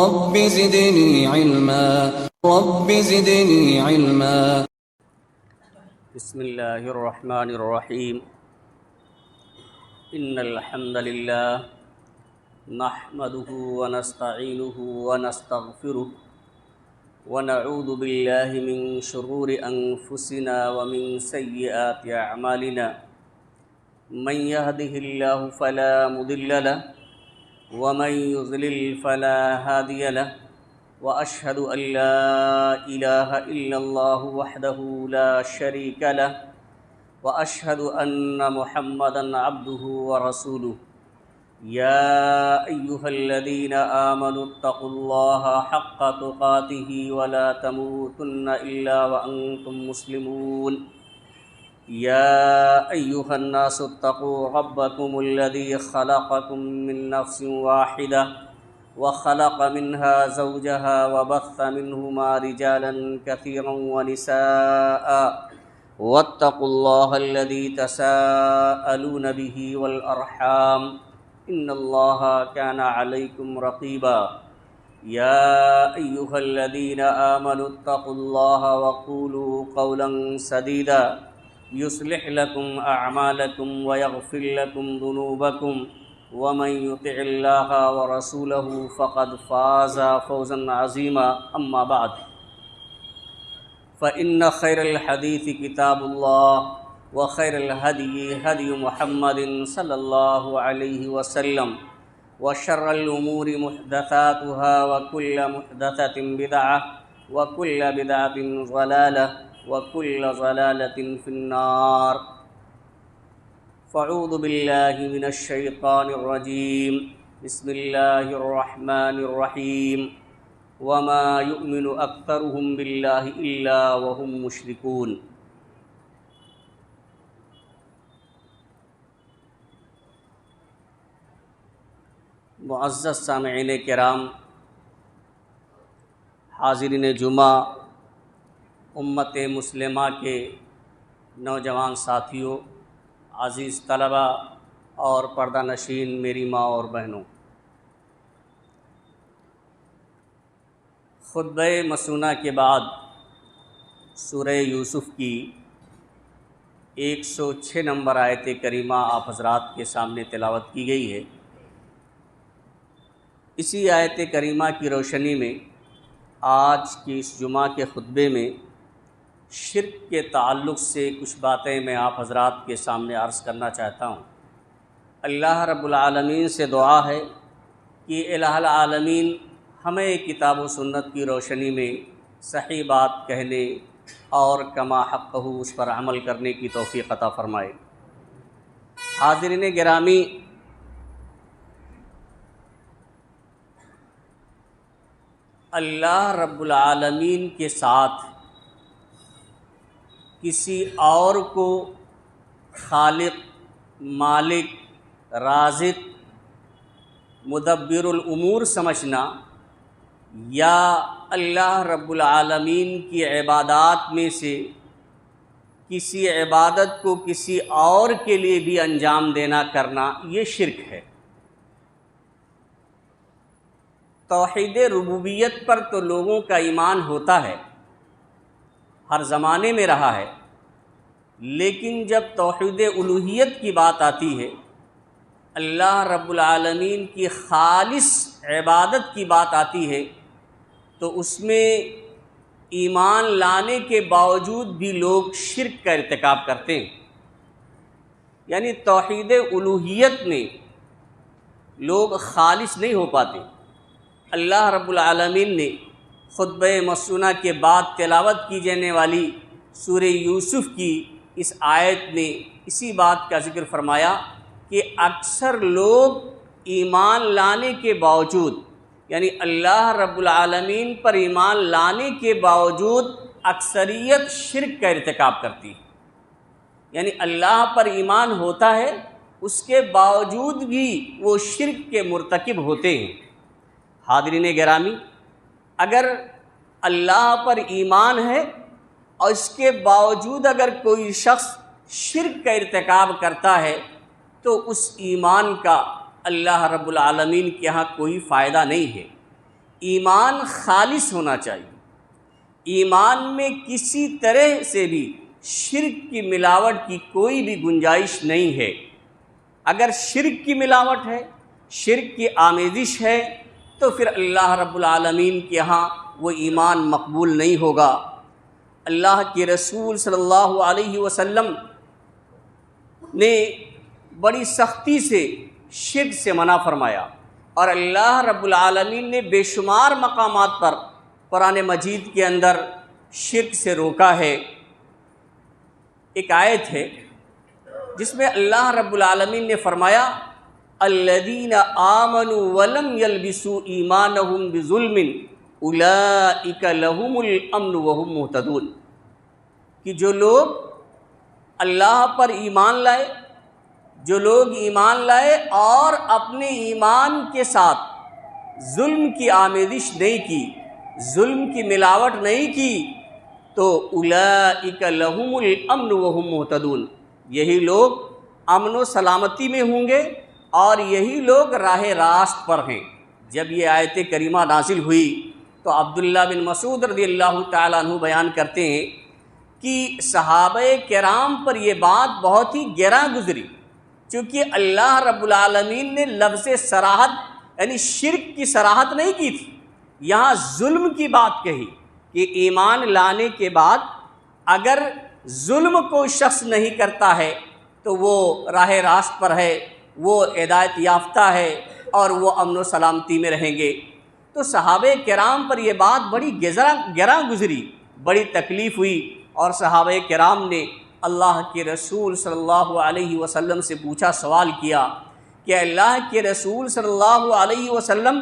رب زدني علما رب زدني علما. بسم اللہ الرحمن الرحیم. ان الحمد للہ نحمده ونستعینه ونستغفره ونعوذ باللہ من شرور انفسنا ومن سیئات اعمالنا. من يهده اللہ فلا مضل له ومن يضلل فلا هادي له وأشهد أن لا إله إلا الله وحده لا شريك له وأشهد أن محمدًا عبده ورسوله. يا أيها الذين آمنوا اتقوا الله حق تقاته ولا تموتن إلا وأنتم مسلمون. يا أيها الناس اتقوا ربكم الذي خلقكم من نفس واحدة وخلق منها زوجها وبث منهما رجالا كثيرا ونساء واتقوا الله الذي تساءلون به والأرحام إن الله كان عليكم رقيبا. يا أيها الذين آمنوا اتقوا الله وقولوا قولا سديدا يصلح لكم أعمالكم ويغفر لكم ذنوبكم ومن يطع الله ورسوله فقد فاز فوزا عظيما. أما بعد فإن خير الحديث كتاب الله وخير الهدي هدي محمد صلى الله عليه وسلم وشر الأمور محدثاتها وكل محدثة بدعة وكل بدعة ضلالة وكل ضلالة في النار. فاعوذ باللہ من الشیطان الرجیم. بسم اللہ الرحمن الرحیم. وما یؤمن اکثرهم باللہ الا وهم مشرکون. معزز سامعین کرام، حاضرین جمعہ، امت مسلمہ کے نوجوان ساتھیوں، عزیز طلبہ اور پردہ نشین میری ماں اور بہنوں، خطبہ مسونہ کے بعد سورہ یوسف کی 106 نمبر آیت کریمہ آپ حضرات کے سامنے تلاوت کی گئی ہے. اسی آیت کریمہ کی روشنی میں آج کی اس جمعہ کے خطبے میں شرک کے تعلق سے کچھ باتیں میں آپ حضرات کے سامنے عرض کرنا چاہتا ہوں. اللہ رب العالمین سے دعا ہے کہ الہ العالمین ہمیں کتاب و سنت کی روشنی میں صحیح بات کہنے اور کما حقہ اس پر عمل کرنے کی توفیق عطا فرمائے. حاضرین گرامی، اللہ رب العالمین کے ساتھ کسی اور کو خالق، مالک، رازق، مدبر الامور سمجھنا یا اللہ رب العالمین کی عبادات میں سے کسی عبادت کو کسی اور کے لیے بھی انجام دینا کرنا، یہ شرک ہے. توحید ربوبیت پر تو لوگوں کا ایمان ہوتا ہے، ہر زمانے میں رہا ہے، لیکن جب توحید الوہیت کی بات آتی ہے، اللہ رب العالمین کی خالص عبادت کی بات آتی ہے، تو اس میں ایمان لانے کے باوجود بھی لوگ شرک کا ارتکاب کرتے ہیں. یعنی توحید الوہیت میں لوگ خالص نہیں ہو پاتے. اللہ رب العالمین نے خطبہ مسونہ کے بعد تلاوت کی جانے والی سورہ یوسف کی اس آیت میں اسی بات کا ذکر فرمایا کہ اکثر لوگ ایمان لانے کے باوجود، یعنی اللہ رب العالمین پر ایمان لانے کے باوجود اکثریت شرک کا ارتکاب کرتی ہے. یعنی اللہ پر ایمان ہوتا ہے، اس کے باوجود بھی وہ شرک کے مرتکب ہوتے ہیں. حاضرین گرامی، اگر اللہ پر ایمان ہے اور اس کے باوجود اگر کوئی شخص شرک کا ارتکاب کرتا ہے تو اس ایمان کا اللہ رب العالمین کے ہاں کوئی فائدہ نہیں ہے، ایمان خالص ہونا چاہیے، ایمان میں کسی طرح سے بھی شرک کی ملاوٹ کی کوئی بھی گنجائش نہیں ہے۔ اگر شرک کی ملاوٹ ہے، شرک کی آمیزش ہے، تو پھر اللہ رب العالمین کے ہاں وہ ایمان مقبول نہیں ہوگا۔ اللہ کے رسول صلی اللہ علیہ وسلم نے بڑی سختی سے شرک سے منع فرمایا، اور اللہ رب العالمین نے بے شمار مقامات پر قرآن مجید کے اندر شرک سے روکا ہے۔ ایک آیت ہے جس میں اللہ رب العالمین نے فرمایا الذین آمنوا ولم یلبسوا ایمانہم بظلم اولئک لہم الامن وہم مہتدون، کہ جو لوگ اللہ پر ایمان لائے، جو لوگ ایمان لائے اور اپنے ایمان کے ساتھ ظلم کی آمیزش نہیں کی، ظلم کی ملاوٹ نہیں کی، تو اولئک لہم الامن وہم مہتدون، یہی لوگ امن و سلامتی میں ہوں گے اور یہی لوگ راہ راست پر ہیں۔ جب یہ آیت کریمہ نازل ہوئی تو عبداللہ بن مسعود رضی اللہ تعالیٰ عنہ بیان کرتے ہیں کہ صحابہ کرام پر یہ بات بہت ہی گراں گزری، چونکہ اللہ رب العالمین نے لفظ صراحت یعنی شرک کی صراحت نہیں کی تھی، یہاں ظلم کی بات کہی کہ ایمان لانے کے بعد اگر ظلم کوئی شخص نہیں کرتا ہے تو وہ راہ راست پر ہے، وہ ہدایت یافتہ ہے اور وہ امن و سلامتی میں رہیں گے۔ تو صحابہ کرام پر یہ بات بڑی گراں گزری، بڑی تکلیف ہوئی، اور صحابہ کرام نے اللہ کے رسول صلی اللہ علیہ وسلم سے پوچھا، سوال کیا کہ اللہ کے رسول صلی اللہ علیہ وسلم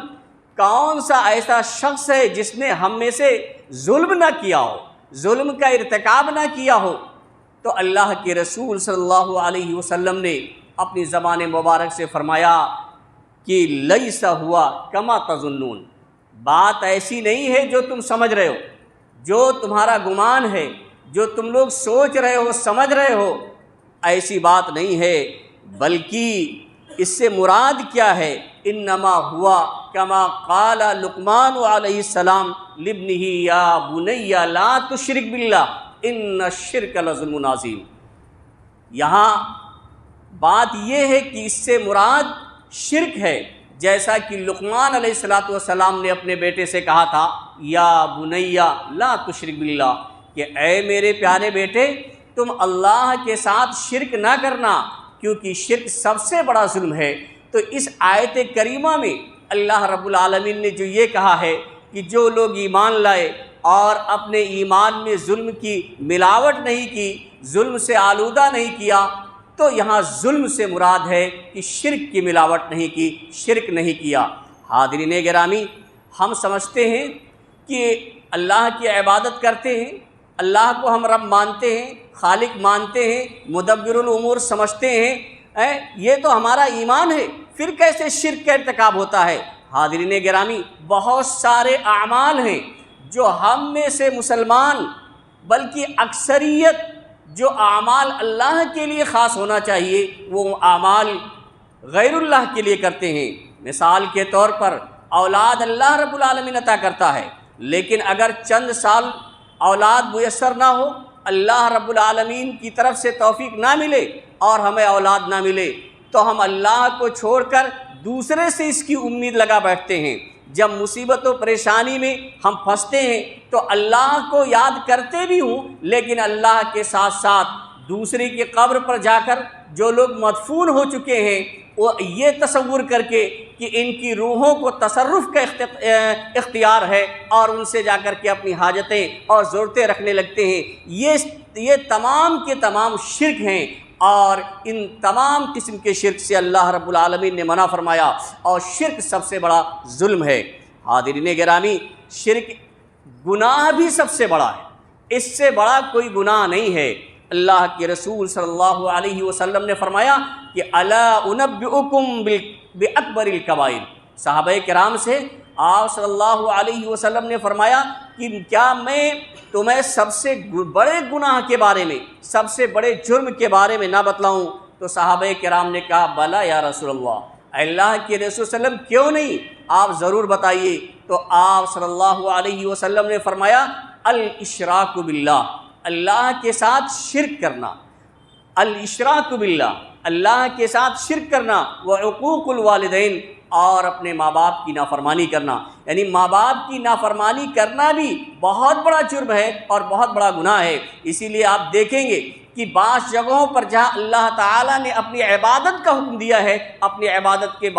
کون سا ایسا شخص ہے جس نے ہم میں سے ظلم نہ کیا ہو، ظلم کا ارتکاب نہ کیا ہو؟ تو اللہ کے رسول صلی اللہ علیہ وسلم نے اپنی زبان مبارک سے فرمایا کہ لیس ہوا کما تظنون، بات ایسی نہیں ہے جو تم سمجھ رہے ہو، جو تمہارا گمان ہے، جو تم لوگ سوچ رہے ہو، سمجھ رہے ہو، ایسی بات نہیں ہے، بلکہ اس سے مراد کیا ہے؟ انما ہوا کما قال لقمان علیہ السلام لابنہ یا بنی لا تشرک باللہ ان الشرک لظلم عظیم۔ یہاں بات یہ ہے کہ اس سے مراد شرک ہے، جیسا کہ لقمان علیہ السلام نے اپنے بیٹے سے کہا تھا یا بنی لا تشرک باللہ، کہ اے میرے پیارے بیٹے تم اللہ کے ساتھ شرک نہ کرنا، کیونکہ شرک سب سے بڑا ظلم ہے۔ تو اس آیت کریمہ میں اللہ رب العالمین نے جو یہ کہا ہے کہ جو لوگ ایمان لائے اور اپنے ایمان میں ظلم کی ملاوٹ نہیں کی، ظلم سے آلودہ نہیں کیا، تو یہاں ظلم سے مراد ہے کہ شرک کی ملاوٹ نہیں کی، شرک نہیں کیا۔ حاضرین گرامی، ہم سمجھتے ہیں کہ اللہ کی عبادت کرتے ہیں، اللہ کو ہم رب مانتے ہیں، خالق مانتے ہیں، مدبر الامور سمجھتے ہیں، یہ تو ہمارا ایمان ہے، پھر کیسے شرک کا ارتکاب ہوتا ہے؟ حاضرین گرامی، بہت سارے اعمال ہیں جو ہم میں سے مسلمان، بلکہ اکثریت جو اعمال اللہ کے لیے خاص ہونا چاہیے وہ اعمال غیر اللہ کے لیے کرتے ہیں۔ مثال کے طور پر اولاد اللہ رب العالمین عطا کرتا ہے، لیکن اگر چند سال اولاد میسر نہ ہو، اللہ رب العالمین کی طرف سے توفیق نہ ملے اور ہمیں اولاد نہ ملے، تو ہم اللہ کو چھوڑ کر دوسرے سے اس کی امید لگا بیٹھتے ہیں۔ جب مصیبت و پریشانی میں ہم پھنستے ہیں تو اللہ کو یاد کرتے بھی ہوں، لیکن اللہ کے ساتھ ساتھ دوسرے کی قبر پر جا کر جو لوگ مدفون ہو چکے ہیں، وہ یہ تصور کر کے کہ ان کی روحوں کو تصرف کا اختیار ہے اور ان سے جا کر کے اپنی حاجتیں اور ضرورتیں رکھنے لگتے ہیں، یہ تمام کے تمام شرک ہیں، اور ان تمام قسم کے شرک سے اللہ رب العالمین نے منع فرمایا، اور شرک سب سے بڑا ظلم ہے۔ حاضرین گرامی، شرک گناہ بھی سب سے بڑا ہے، اس سے بڑا کوئی گناہ نہیں ہے۔ اللہ کے رسول صلی اللہ علیہ وسلم نے فرمایا کہ الا انبئکم باکبر الکبائر، صحابہ کرام سے آپ صلی اللہ علیہ وسلم نے فرمایا کہ کیا میں تمہیں سب سے بڑے گناہ کے بارے میں، سب سے بڑے جرم کے بارے میں نہ بتلاؤں؟ تو صحابہ کرام نے کہا بلا یا رسول اللہ، اللہ کے رسول صلی اللہ علیہ وسلم کیوں نہیں، آپ ضرور بتائیے۔ تو آپ صلی اللہ علیہ وسلم نے فرمایا الاشراک باللہ، اللہ کے ساتھ شرک کرنا، الاشراک باللہ، اللہ کے ساتھ شرک کرنا، وعقوق الوالدین، اور اپنے ماں باپ کی نافرمانی کرنا، یعنی ماں باپ کی نافرمانی کرنا بھی بہت بڑا جرم ہے اور بہت بڑا گناہ ہے۔ اسی لیے آپ دیکھیں گے کہ بعض جگہوں پر جہاں اللہ تعالیٰ نے اپنی عبادت کا حکم دیا ہے، اپنی عبادت کے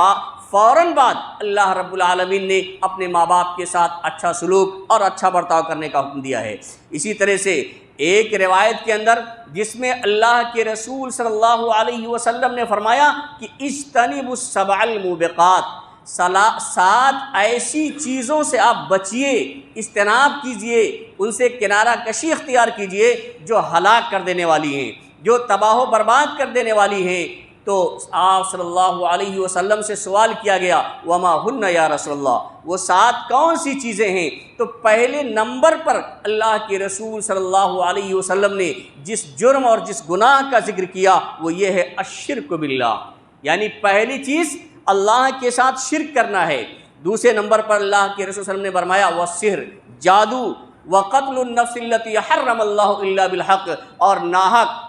فوراً بعد اللہ رب العالمین نے اپنے ماں باپ کے ساتھ اچھا سلوک اور اچھا برتاؤ کرنے کا حکم دیا ہے۔ اسی طرح سے ایک روایت کے اندر جس میں اللہ کے رسول صلی اللہ علیہ وسلم نے فرمایا کہ اجتنبوا السبع الموبقات، 7 ایسی چیزوں سے آپ بچیے، اجتناب کیجئے، ان سے کنارہ کشی اختیار کیجئے جو ہلاک کر دینے والی ہیں، جو تباہ و برباد کر دینے والی ہیں۔ تو آپ صلی اللہ علیہ وسلم سے سوال کیا گیا وما ہن یا رسول اللہ، وہ 7 کون سی چیزیں ہیں؟ تو پہلے نمبر پر اللہ کے رسول صلی اللہ علیہ وسلم نے جس جرم اور جس گناہ کا ذکر کیا وہ یہ ہے الشرک باللہ، یعنی پہلی چیز اللہ کے ساتھ شرک کرنا ہے۔ دوسرے نمبر پر اللہ کے رسول صلی اللہ علیہ وسلم نے فرمایا والسحر، جادو، وقتل النفس التي حرم اللہ الا بالحق، اور ناحق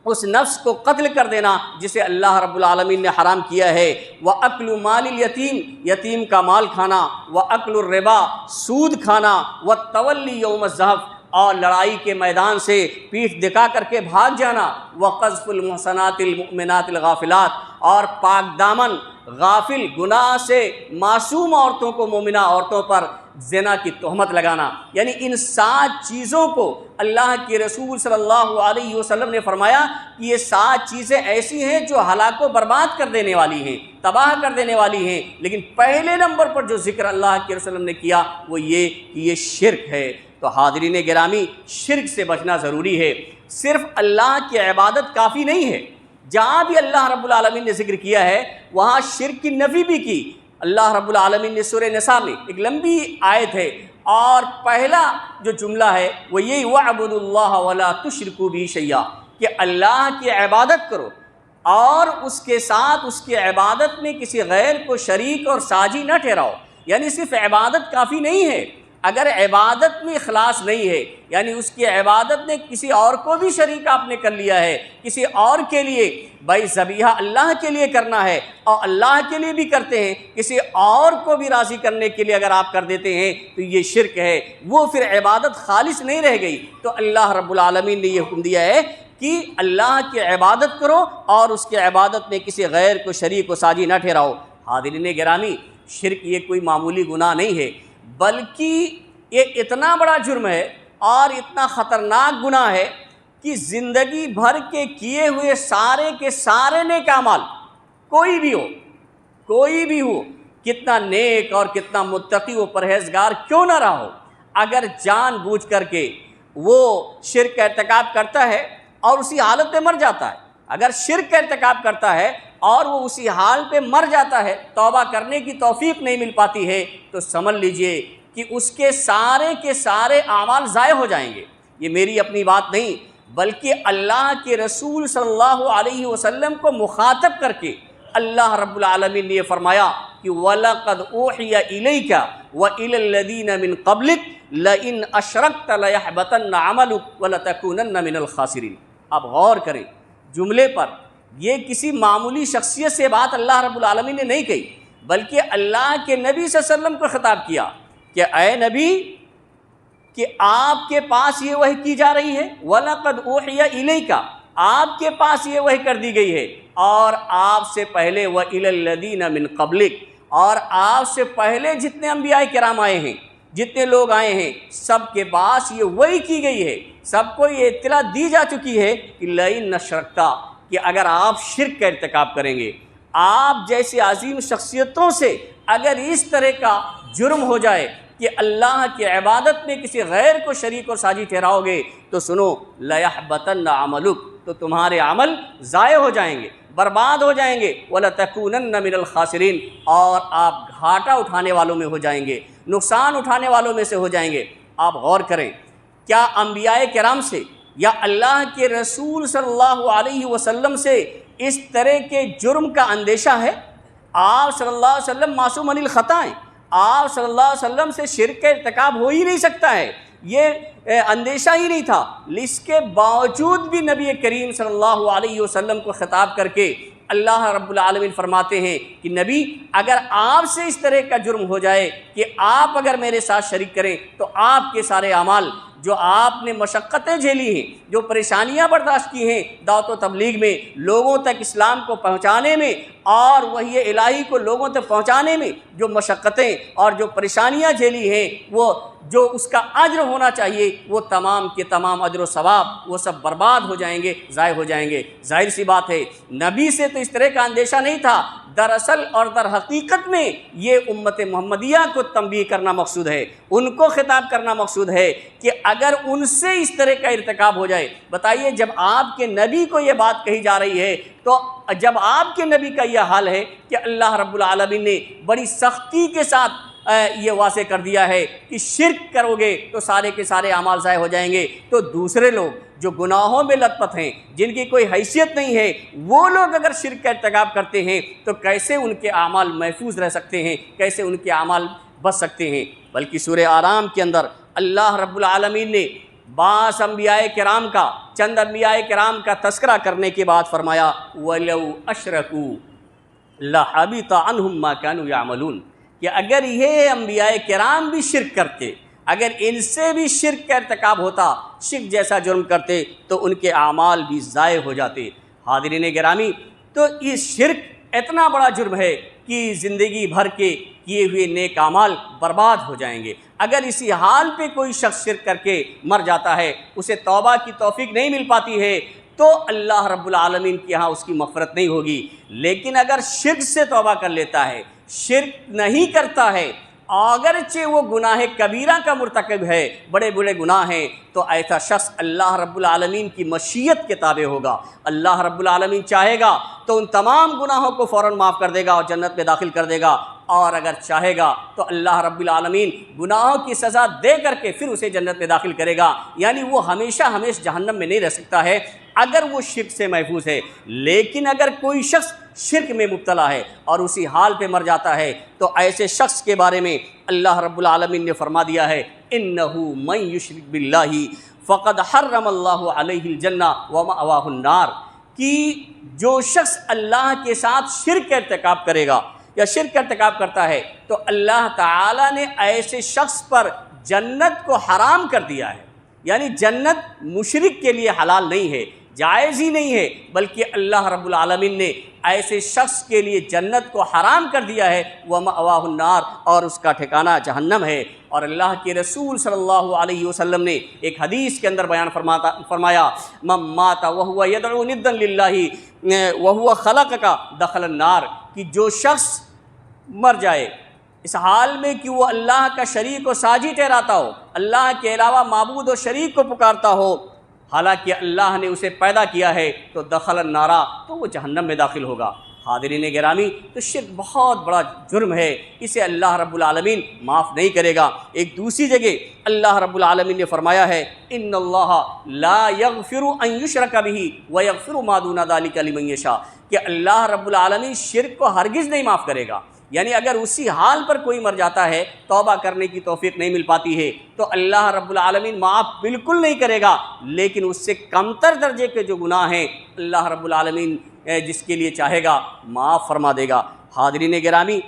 اس نفس کو قتل کر دینا جسے اللہ رب العالمین نے حرام کیا ہے، وَأَكْلُ مَالِ الْيَتِيمِ، یتیم کا مال کھانا، وَأَكْلُ الرِّبَا، سود کھانا، وَالتَّوَلِّي يَوْمَ الزَّحْفِ، اور لڑائی کے میدان سے پیٹھ دکھا کر کے بھاگ جانا، وَقَذْفُ الْمُحْصَنَاتِ الْمُؤْمِنَاتِ الْغَافِلَاتِ، اور پاک دامن غافل گناہ سے معصوم عورتوں کو، مومنہ عورتوں پر زنا کی تہمت لگانا۔ یعنی ان 7 چیزوں کو اللہ کے رسول صلی اللہ علیہ وسلم نے فرمایا کہ یہ 7 چیزیں ایسی ہیں جو ہلاک و برباد کر دینے والی ہیں، تباہ کر دینے والی ہیں، لیکن پہلے نمبر پر جو ذکر اللہ کے رسول نے کیا وہ یہ کہ یہ شرک ہے۔ تو حاضرین گرامی، شرک سے بچنا ضروری ہے۔ صرف اللہ کی عبادت کافی نہیں ہے، جہاں بھی اللہ رب العالمین نے ذکر کیا ہے وہاں شرک کی نفی بھی کی۔ اللہ رب العالمین نے سورہ نساء میں ایک لمبی آیت ہے، اور پہلا جو جملہ ہے وہ یہی وَاعْبُدُوا اللَّهَ وَلَا تُشْرِكُوا بِهِ شَيْئًا، کہ اللہ کی عبادت کرو اور اس کے ساتھ اس کی عبادت میں کسی غیر کو شریک اور ساجی نہ ٹھہراؤ۔ یعنی صرف عبادت کافی نہیں ہے، اگر عبادت میں اخلاص نہیں ہے، یعنی اس کی عبادت میں کسی اور کو بھی شریک آپ نے کر لیا ہے، کسی اور کے لیے، بھائی ذبیحہ اللہ کے لیے کرنا ہے اور اللہ کے لیے بھی کرتے ہیں، کسی اور کو بھی راضی کرنے کے لیے اگر آپ کر دیتے ہیں تو یہ شرک ہے، وہ پھر عبادت خالص نہیں رہ گئی۔ تو اللہ رب العالمین نے یہ حکم دیا ہے کہ اللہ کی عبادت کرو اور اس کی عبادت میں کسی غیر کو شریک و ساجی نہ ٹھہراؤ۔ حاضرین گرامی، شرک یہ کوئی معمولی گناہ نہیں ہے، بلکہ یہ اتنا بڑا جرم ہے اور اتنا خطرناک گناہ ہے کہ زندگی بھر کے کیے ہوئے سارے کے سارے نیک اعمال، کوئی بھی ہو، کتنا نیک اور کتنا متقی و پرہیزگار کیوں نہ رہا ہو، اگر جان بوجھ کر کے وہ شرک کا ارتکاب کرتا ہے اور اسی حالت میں مر جاتا ہے، اگر شرک کا ارتکاب کرتا ہے اور وہ اسی حال پہ مر جاتا ہے، توبہ کرنے کی توفیق نہیں مل پاتی ہے، تو سمجھ لیجئے کہ اس کے سارے اعمال ضائع ہو جائیں گے۔ یہ میری اپنی بات نہیں، بلکہ اللہ کے رسول صلی اللہ علیہ وسلم کو مخاطب کر کے اللہ رب العالمین نے یہ فرمایا کہ وَلَقَدْ أُوحِيَ إِلَيْكَ وَإِلَى الَّذِينَ مِن قَبْلِكَ لَئِنْ أَشْرَكْتَ لَيَحْبَطَنَّ عَمَلُكَ وَلَتَكُونَنَّ مِنَ الْخَاسِرِينَ۔ اب غور کریں جملے پر، یہ کسی معمولی شخصیت سے بات اللہ رب العالمین نے نہیں کہی، بلکہ اللہ کے نبی صلی اللہ علیہ وسلم کو خطاب کیا کہ اے نبی، کہ آپ کے پاس یہ وحی کی جا رہی ہے، وَلَقَدْ أُوحِيَ إِلَيْكَ، آپ کے پاس یہ وحی کر دی گئی ہے، اور آپ سے پہلے وَإِلَى الَّذِينَ مِن قَبْلِكَ، اور آپ سے پہلے جتنے انبیاء کرام آئے ہیں، جتنے لوگ آئے ہیں، سب کے پاس یہ وحی کی گئی ہے، سب کو یہ اطلاع دی جا چکی ہے کہ لَئِنْ أَشْرَكْتَ، کہ اگر آپ شرک کا ارتکاب کریں گے، آپ جیسی عظیم شخصیتوں سے اگر اس طرح کا جرم ہو جائے کہ اللہ کی عبادت میں کسی غیر کو شریک اور ساجی ٹھہراؤ گے، تو سنو لَيَحْبَطَنَّ عَمَلُكَ، تو تمہارے عمل ضائع ہو جائیں گے، برباد ہو جائیں گے، وَلَتَكُونَنَّ مِنَ الْخَاسِرِينَ، اور آپ گھاٹا اٹھانے والوں میں ہو جائیں گے، نقصان اٹھانے والوں میں سے ہو جائیں گے۔ آپ غور کریں، کیا انبیاء کرام سے یا اللہ کے رسول صلی اللہ علیہ وسلم سے اس طرح کے جرم کا اندیشہ ہے؟ آپ صلی اللہ علیہ وسلم معصوم عن الخطا ہیں، آپ صلی اللہ علیہ وسلم سے شرک کا ارتکاب ہو ہی نہیں سکتا ہے، یہ اندیشہ ہی نہیں تھا۔ اس کے باوجود بھی نبی کریم صلی اللہ علیہ وسلم کو خطاب کر کے اللہ رب العالمین فرماتے ہیں کہ نبی اگر آپ سے اس طرح کا جرم ہو جائے کہ آپ اگر میرے ساتھ شریک کریں تو آپ کے سارے اعمال، جو آپ نے مشقتیں جھیلی ہیں، جو پریشانیاں برداشت کی ہیں دعوت و تبلیغ میں، لوگوں تک اسلام کو پہنچانے میں اور وحی الہی کو لوگوں تک پہنچانے میں جو مشقتیں اور جو پریشانیاں جھیلی ہیں، وہ جو اس کا اجر ہونا چاہیے وہ تمام کے تمام اجر و ثواب وہ سب برباد ہو جائیں گے، ضائع ہو جائیں گے۔ ظاہر سی بات ہے نبی سے تو اس طرح کا اندیشہ نہیں تھا، دراصل اور در حقیقت میں یہ امت محمدیہ کو تنبیہ کرنا مقصود ہے، ان کو خطاب کرنا مقصود ہے کہ اگر ان سے اس طرح کا ارتکاب ہو جائے، بتائیے جب آپ کے نبی کو یہ بات کہی جا رہی ہے، تو جب آپ کے نبی کا یہ حال ہے کہ اللہ رب العالمین نے بڑی سختی کے ساتھ یہ واضح کر دیا ہے کہ شرک کرو گے تو سارے کے سارے اعمال ضائع ہو جائیں گے، تو دوسرے لوگ جو گناہوں میں لت پت ہیں، جن کی کوئی حیثیت نہیں ہے، وہ لوگ اگر شرک کا ارتکاب کرتے ہیں تو کیسے ان کے اعمال محفوظ رہ سکتے ہیں، کیسے ان کے اعمال بچ سکتے ہیں؟ بلکہ سورہ آرام کے اندر اللہ رب العالمین نے بعض انبیاء کرام کا، چند انبیاء کرام کا تذکرہ کرنے کے بعد فرمایا وَلَوْ أَشْرَكُوا لَحَبِطَ عَنْهُمْ مَا كَانُوا يَعْمَلُونَ، کہ اگر یہ انبیاء کرام بھی شرک کرتے، اگر ان سے بھی شرک کا ارتکاب ہوتا، شرک جیسا جرم کرتے، تو ان کے اعمال بھی ضائع ہو جاتے۔ حاضرین گرامی، تو یہ شرک اتنا بڑا جرم ہے کہ زندگی بھر کے کیے ہوئے نیک اعمال برباد ہو جائیں گے۔ اگر اسی حال پہ کوئی شخص شرک کر کے مر جاتا ہے، اسے توبہ کی توفیق نہیں مل پاتی ہے، تو اللہ رب العالمین کے ہاں اس کی مغفرت نہیں ہوگی۔ لیکن اگر شرک سے توبہ کر لیتا ہے، شرک نہیں کرتا ہے، اگرچہ وہ گناہ کبیرہ کا مرتکب ہے، بڑے بڑے گناہ ہیں، تو ایسا شخص اللہ رب العالمین کی مشیت کے تابع ہوگا۔ اللہ رب العالمین چاہے گا تو ان تمام گناہوں کو فوراً معاف کر دے گا اور جنت میں داخل کر دے گا، اور اگر چاہے گا تو اللہ رب العالمین گناہوں کی سزا دے کر کے پھر اسے جنت میں داخل کرے گا۔ یعنی وہ ہمیشہ جہنم میں نہیں رہ سکتا ہے اگر وہ شرک سے محفوظ ہے۔ لیکن اگر کوئی شخص شرک میں مبتلا ہے اور اسی حال پہ مر جاتا ہے، تو ایسے شخص کے بارے میں اللہ رب العالمین نے فرما دیا ہے انہ من یشرک باللہ فقد حرم اللہ علیہ الجنہ ومأواہ النار، کہ جو شخص اللہ کے ساتھ شرک کا ارتکاب کرے گا یا شرک کا ارتکاب کرتا ہے، تو اللہ تعالیٰ نے ایسے شخص پر جنت کو حرام کر دیا ہے۔ یعنی جنت مشرک کے لیے حلال نہیں ہے، جائز ہی نہیں ہے، بلکہ اللہ رب العالمین نے ایسے شخص کے لیے جنت کو حرام کر دیا ہے، وَمَأْوَاهُ النَّارُ، اور اس کا ٹھکانہ جہنم ہے۔ اور اللہ کے رسول صلی اللہ علیہ وسلم نے ایک حدیث کے اندر بیان فرمایا مَن مَاتَ وَهُوَ يَدْعُو نِدًّا لِلَّهِ وَهُوَ خَلَقَكَ دَخَلَ النَّارِ، کہ جو شخص مر جائے اس حال میں کہ وہ اللہ کا شریک و ساجی ٹھہراتا ہو، اللہ کے علاوہ معبود و شریک کو پکارتا ہو، حالانکہ اللہ نے اسے پیدا کیا ہے، تو دخل النار، تو وہ جہنم میں داخل ہوگا۔ حاضرین گرامی، تو شرک بہت بڑا جرم ہے، اسے اللہ رب العالمین معاف نہیں کرے گا۔ ایک دوسری جگہ اللہ رب العالمین نے فرمایا ہے ان اللہ لا یغفر ان یشرک بہ ویغفر ما دون ذلک لمن یشاء، کہ اللہ رب العالمین شرک کو ہرگز نہیں معاف کرے گا۔ یعنی اگر اسی حال پر کوئی مر جاتا ہے، توبہ کرنے کی توفیق نہیں مل پاتی ہے، تو اللہ رب العالمین معاف بالکل نہیں کرے گا، لیکن اس سے کمتر درجے کے جو گناہ ہیں اللہ رب العالمین جس کے لیے چاہے گا معاف فرما دے گا۔ حاضرین گرامی،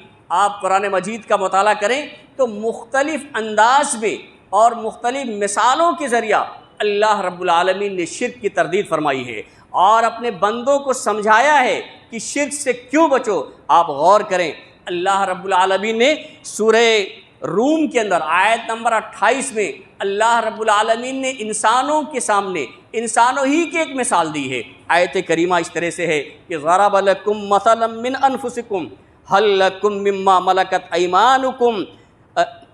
آپ قرآن مجید کا مطالعہ کریں تو مختلف انداز میں اور مختلف مثالوں کے ذریعہ اللہ رب العالمین نے شرک کی تردید فرمائی ہے اور اپنے بندوں کو سمجھایا ہے کہ شرک سے کیوں بچو۔ آپ غور کریں، اللہ رب العالمین نے سورہ روم کے اندر آیت نمبر 28 میں اللہ رب العالمین نے انسانوں کے سامنے انسانوں ہی کی ایک مثال دی ہے۔ آیت کریمہ اس طرح سے ہے کہ ضرب لکم مثلا من انفسکم هل لکم مما ملکت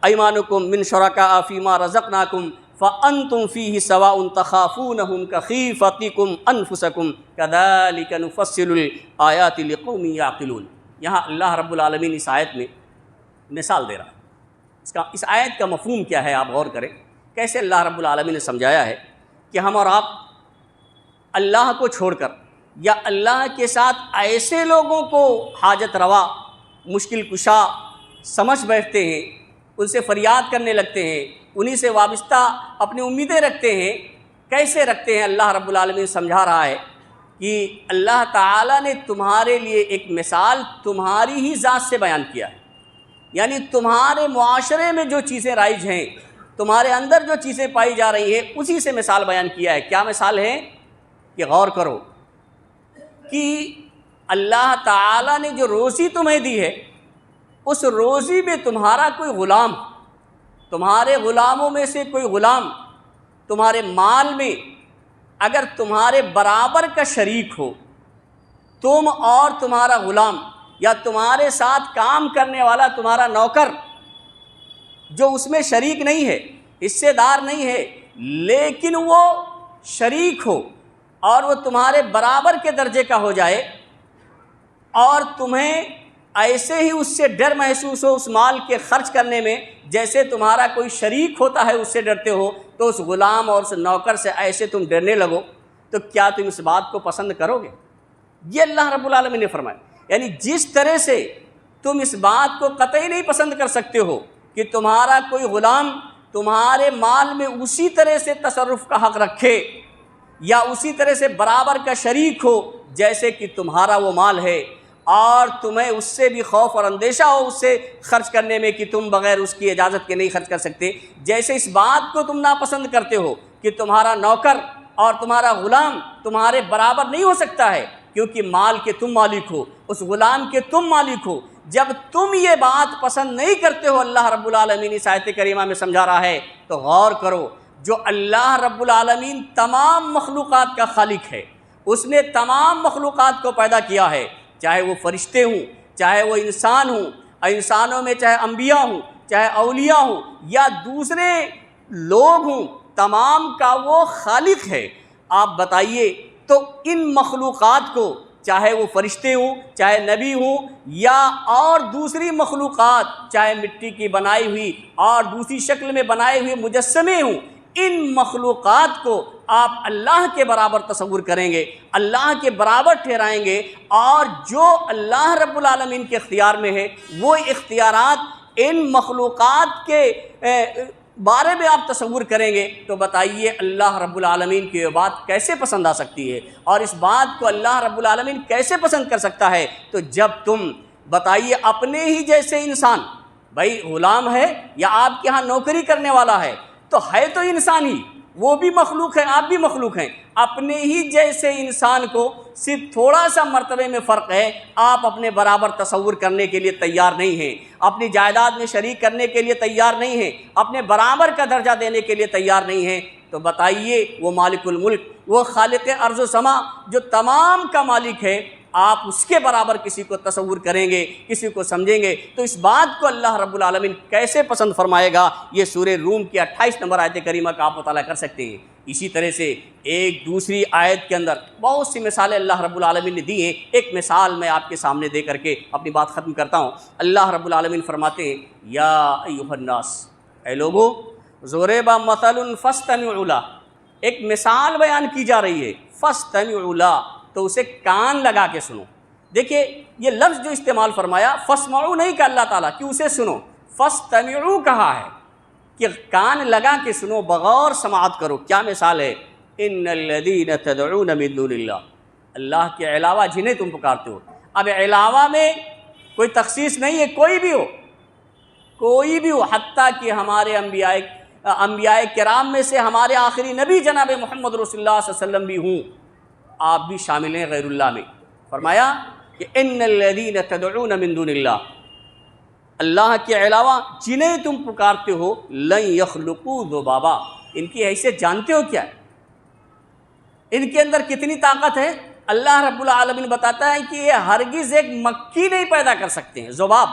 ایمانکم من شرکاء فیما رزقناکم فانتم فیہ سواء تخافونہم کخیفتکم انفسکم کذالک نفصل الآیات لقوم یعقلون۔ یہاں اللہ رب العالمین اس آیت میں مثال دے رہا ہے۔ اس آیت کا مفہوم کیا ہے، آپ غور کریں کیسے اللہ رب العالمین نے سمجھایا ہے کہ ہم اور آپ اللہ کو چھوڑ کر یا اللہ کے ساتھ ایسے لوگوں کو حاجت روا مشکل کشا سمجھ بیٹھتے ہیں، ان سے فریاد کرنے لگتے ہیں، انہی سے وابستہ اپنی امیدیں رکھتے ہیں۔ کیسے رکھتے ہیں؟ اللہ رب العالمین سمجھا رہا ہے کہ اللہ تعالیٰ نے تمہارے لیے ایک مثال تمہاری ہی ذات سے بیان کیا ہے، یعنی تمہارے معاشرے میں جو چیزیں رائج ہیں، تمہارے اندر جو چیزیں پائی جا رہی ہیں، اسی سے مثال بیان کیا ہے۔ کیا مثال ہے؟ کہ غور کرو کہ اللہ تعالیٰ نے جو روزی تمہیں دی ہے، اس روزی میں تمہارا کوئی غلام، تمہارے غلاموں میں سے کوئی غلام تمہارے مال میں اگر تمہارے برابر کا شریک ہو، تم اور تمہارا غلام، یا تمہارے ساتھ کام کرنے والا تمہارا نوکر جو اس میں شریک نہیں ہے، حصے دار نہیں ہے، لیکن وہ شریک ہو اور وہ تمہارے برابر کے درجے کا ہو جائے، اور تمہیں ایسے ہی اس سے ڈر محسوس ہو اس مال کے خرچ کرنے میں جیسے تمہارا کوئی شریک ہوتا ہے اس سے ڈرتے ہو، تو اس غلام اور اس نوکر سے ایسے تم ڈرنے لگو، تو کیا تم اس بات کو پسند کرو گے؟ یہ اللہ رب العالمین نے فرمایا، یعنی جس طرح سے تم اس بات کو قطعی نہیں پسند کر سکتے ہو کہ تمہارا کوئی غلام تمہارے مال میں اسی طرح سے تصرف کا حق رکھے یا اسی طرح سے برابر کا شریک ہو جیسے کہ تمہارا وہ مال ہے، اور تمہیں اس سے بھی خوف اور اندیشہ ہو اس سے خرچ کرنے میں کہ تم بغیر اس کی اجازت کے نہیں خرچ کر سکتے، جیسے اس بات کو تم ناپسند کرتے ہو کہ تمہارا نوکر اور تمہارا غلام تمہارے برابر نہیں ہو سکتا ہے کیونکہ مال کے تم مالک ہو، اس غلام کے تم مالک ہو۔ جب تم یہ بات پسند نہیں کرتے ہو، اللہ رب العالمین اس آیت کریمہ میں سمجھا رہا ہے، تو غور کرو، جو اللہ رب العالمین تمام مخلوقات کا خالق ہے، اس نے تمام مخلوقات کو پیدا کیا ہے، چاہے وہ فرشتے ہوں، چاہے وہ انسان ہوں، انسانوں میں چاہے انبیاء ہوں، چاہے اولیاء ہوں یا دوسرے لوگ ہوں، تمام کا وہ خالق ہے۔ آپ بتائیے تو ان مخلوقات کو، چاہے وہ فرشتے ہوں، چاہے نبی ہوں یا اور دوسری مخلوقات، چاہے مٹی کی بنائی ہوئی اور دوسری شکل میں بنائے ہوئے مجسمے ہوں، ان مخلوقات کو آپ اللہ کے برابر تصور کریں گے، اللہ کے برابر ٹھہرائیں گے، اور جو اللہ رب العالمین کے اختیار میں ہے وہ اختیارات ان مخلوقات کے بارے میں آپ تصور کریں گے، تو بتائیے اللہ رب العالمین کی یہ بات کیسے پسند آ سکتی ہے؟ اور اس بات کو اللہ رب العالمین کیسے پسند کر سکتا ہے؟ تو جب تم بتائیے اپنے ہی جیسے انسان، بھائی غلام ہے یا آپ کے ہاں نوکری کرنے والا ہے، تو ہے تو انسان ہی، وہ بھی مخلوق ہے، آپ بھی مخلوق ہیں، اپنے ہی جیسے انسان کو صرف تھوڑا سا مرتبے میں فرق ہے، آپ اپنے برابر تصور کرنے کے لیے تیار نہیں ہیں، اپنی جائیداد میں شریک کرنے کے لیے تیار نہیں ہیں، اپنے برابر کا درجہ دینے کے لیے تیار نہیں ہیں، تو بتائیے وہ مالک الملک، وہ خالق ارض و سما جو تمام کا مالک ہے، آپ اس کے برابر کسی کو تصور کریں گے، کسی کو سمجھیں گے، تو اس بات کو اللہ رب العالمین کیسے پسند فرمائے گا؟ یہ سورہ روم کی 28 نمبر آیت کریمہ کا آپ مطالعہ کر سکتے ہیں۔ اسی طرح سے ایک دوسری آیت کے اندر بہت سی مثالیں اللہ رب العالمین نے دی ہیں۔ ایک مثال میں آپ کے سامنے دے کر کے اپنی بات ختم کرتا ہوں۔ اللہ رب العالمین فرماتے ہیں، یا ایھا الناس، اے لوگو، ضرب مثل فاستمعوا لہ، ایک مثال بیان کی جا رہی ہے، فاستمعوا لہ، تو اسے کان لگا کے سنو۔ دیکھیے یہ لفظ جو استعمال فرمایا، فاسمعوا نہیں کہا اللہ تعالیٰ کہ اسے سنو، فاستمعوا کہا ہے کہ کان لگا کے سنو، بغور سماعت کرو۔ کیا مثال ہے؟ ان الذین تدعون من دون اللہ، اللہ کے علاوہ جنہیں تم پکارتے ہو۔ اب علاوہ میں کوئی تخصیص نہیں ہے، کوئی بھی ہو، کوئی بھی ہو، حتیٰ کہ ہمارے انبیاء کرام میں سے ہمارے آخری نبی جناب محمد رسول اللہ صلی اللہ علیہ وسلم بھی ہوں، آپ بھی شامل ہیں غیر اللہ میں۔ فرمایا کہ ان الذین تدعون من دون اللہ، اللہ کے علاوہ جنہیں تم پکارتے ہو، لن یخلقوا ذبابا، ان کی حیثیت جانتے ہو کیا ہے؟ ان کے اندر کتنی طاقت ہے؟ اللہ رب العالمین بتاتا ہے کہ یہ ہرگز ایک مکھی نہیں پیدا کر سکتے ہیں، ذباب،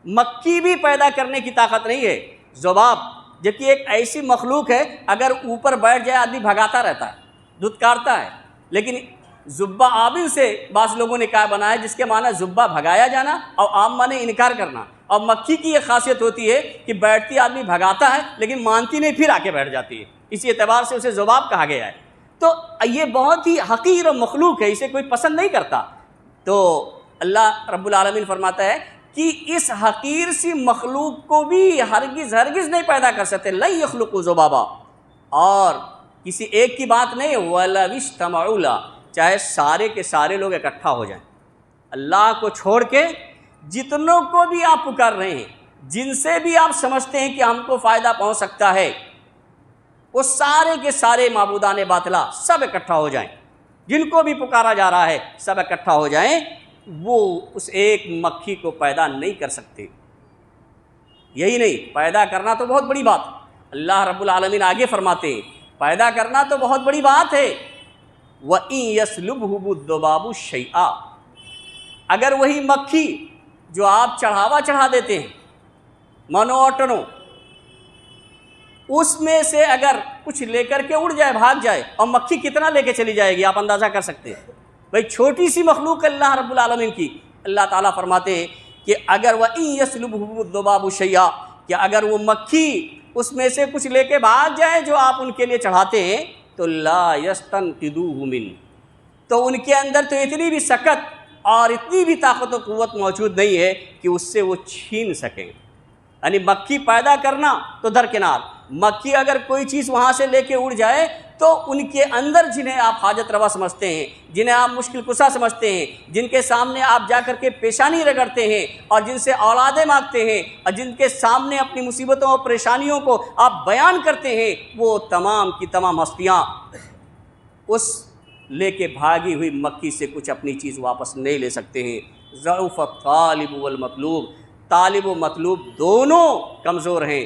مکھی بھی پیدا کرنے کی طاقت نہیں ہے، ذباب، جبکہ ایک ایسی مخلوق ہے اگر اوپر بیٹھ جائے آدمی بھگاتا رہتا ہے، دھتکارتا ہے، لیکن زبہ عابل سے بعض لوگوں نے کہا بنا ہے جس کے معنی زبہ بھگایا جانا اور عام معنی انکار کرنا، اور مکھی کی یہ خاصیت ہوتی ہے کہ بیٹھتی آدمی بھگاتا ہے لیکن مانتی نہیں، پھر آ کے بیٹھ جاتی ہے، اسی اعتبار سے اسے ذباب کہا گیا ہے۔ تو یہ بہت ہی حقیر و مخلوق ہے، اسے کوئی پسند نہیں کرتا۔ تو اللہ رب العالمین فرماتا ہے کہ اس حقیر سی مخلوق کو بھی ہرگز ہرگز نہیں پیدا کر سکتے، لن یخلقوا ذبابا، اور کسی ایک کی بات نہیں، وَلَوِ اجْتَمَعُوا لَهُ، چاہے سارے کے سارے لوگ اکٹھا ہو جائیں، اللہ کو چھوڑ کے جتنوں کو بھی آپ پکار رہے ہیں، جن سے بھی آپ سمجھتے ہیں کہ ہم کو فائدہ پہنچ سکتا ہے، وہ سارے کے سارے معبودان باطلا سب اکٹھا ہو جائیں، جن کو بھی پکارا جا رہا ہے سب اکٹھا ہو جائیں، وہ اس ایک مکھی کو پیدا نہیں کر سکتے۔ یہی نہیں، پیدا کرنا تو بہت بڑی بات، اللہ رب العالمین آگے فرماتے ہیں پیدا کرنا تو بہت بڑی بات ہے، وَإِن يَسْلُبْهُمُ الذُّبَابُ شَيْئًا، اگر وہی مکھی جو آپ چڑھا دیتے ہیں منو اٹنو، اس میں سے اگر کچھ لے کر کے اڑ جائے، بھاگ جائے، اور مکھی کتنا لے کے چلی جائے گی آپ اندازہ کر سکتے ہیں، بھئی چھوٹی سی مخلوق اللہ رب العالمین کی، اللہ تعالیٰ فرماتے ہیں کہ اگر وَإِن يَسْلُبْهُمُ الذُّبَابُ شَيْئًا، کہ اگر وہ مکھی اس میں سے کچھ لے کے بھاگ جائے جو آپ ان کے لیے چڑھاتے ہیں، تو لا يَسْتَنْقِذُوهُ مِنْ، تو ان کے اندر تو اتنی بھی سکت اور اتنی بھی طاقت و قوت موجود نہیں ہے کہ اس سے وہ چھین سکیں۔ یعنی مکھی پیدا کرنا تو درکنار، مکھی اگر کوئی چیز وہاں سے لے کے اڑ جائے تو ان کے اندر جنہیں آپ حاجت روا سمجھتے ہیں، جنہیں آپ مشکل کشا سمجھتے ہیں، جن کے سامنے آپ جا کر کے پیشانی رگڑتے ہیں اور جن سے اولادیں مانگتے ہیں اور جن کے سامنے اپنی مصیبتوں اور پریشانیوں کو آپ بیان کرتے ہیں، وہ تمام کی تمام ہستیاں اس لے کے بھاگی ہوئی مکھی سے کچھ اپنی چیز واپس نہیں لے سکتے ہیں۔ ضعف الطالب والمطلوب، طالب و مطلوب دونوں کمزور ہیں،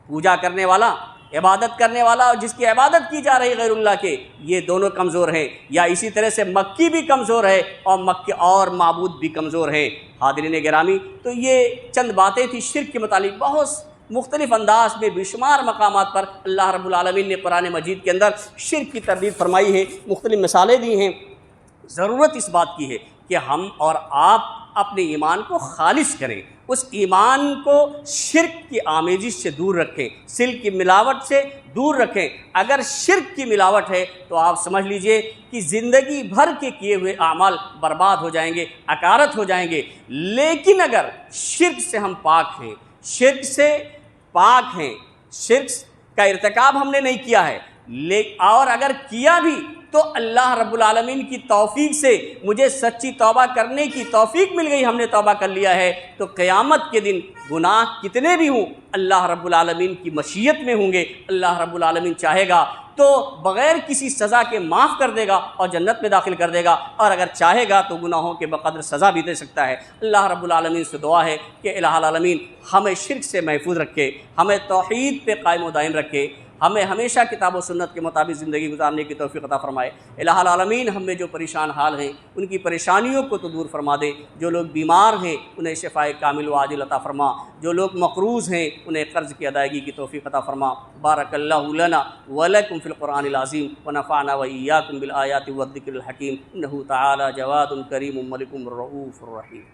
پوجا کرنے والا، عبادت کرنے والا اور جس کی عبادت کی جا رہی غیر اللہ کے، یہ دونوں کمزور ہیں، یا اسی طرح سے مکی بھی کمزور ہے اور مکی اور معبود بھی کمزور ہے۔ حاضرین گرامی، تو یہ چند باتیں تھیں شرک کے متعلق، بہت مختلف انداز میں بے شمار مقامات پر اللہ رب العالمین نے قرآن مجید کے اندر شرک کی تردید فرمائی ہے، مختلف مثالیں دی ہیں۔ ضرورت اس بات کی ہے کہ ہم اور آپ اپنے ایمان کو خالص کریں، اس ایمان کو شرک کی آمیزش سے دور رکھیں، شرک کی ملاوٹ سے دور رکھیں۔ اگر شرک کی ملاوٹ ہے تو آپ سمجھ لیجئے کہ زندگی بھر کے کیے ہوئے اعمال برباد ہو جائیں گے، اکارت ہو جائیں گے۔ لیکن اگر شرک سے ہم پاک ہیں، شرک سے پاک ہیں، شرک کا ارتکاب ہم نے نہیں کیا ہے، اور اگر کیا بھی تو اللہ رب العالمین کی توفیق سے مجھے سچی توبہ کرنے کی توفیق مل گئی، ہم نے توبہ کر لیا ہے، تو قیامت کے دن گناہ کتنے بھی ہوں اللہ رب العالمین کی مشیت میں ہوں گے، اللہ رب العالمین چاہے گا تو بغیر کسی سزا کے معاف کر دے گا اور جنت میں داخل کر دے گا، اور اگر چاہے گا تو گناہوں کے بقدر سزا بھی دے سکتا ہے۔ اللہ رب العالمین سے دعا ہے کہ الہ العالمین ہمیں شرک سے محفوظ رکھے، ہمیں توحید پہ قائم و دائم رکھے، ہمیں ہمیشہ کتاب و سنت کے مطابق زندگی گزارنے کی توفیق عطا فرمائے۔ الہ العالمین ہم میں جو پریشان حال ہیں ان کی پریشانیوں کو تو دور فرما دے، جو لوگ بیمار ہیں انہیں شفائے کامل و عاجل عطا فرما، جو لوگ مقروض ہیں انہیں قرض کی ادائیگی کی توفیق عطا فرما۔ بارک اللہ لنا ولکم فی القرآن العظیم ونفعنا وإیاکم بالآیات والذکر الحکیم، انہ تعالی جواد کریم ملک رؤوف رحیم۔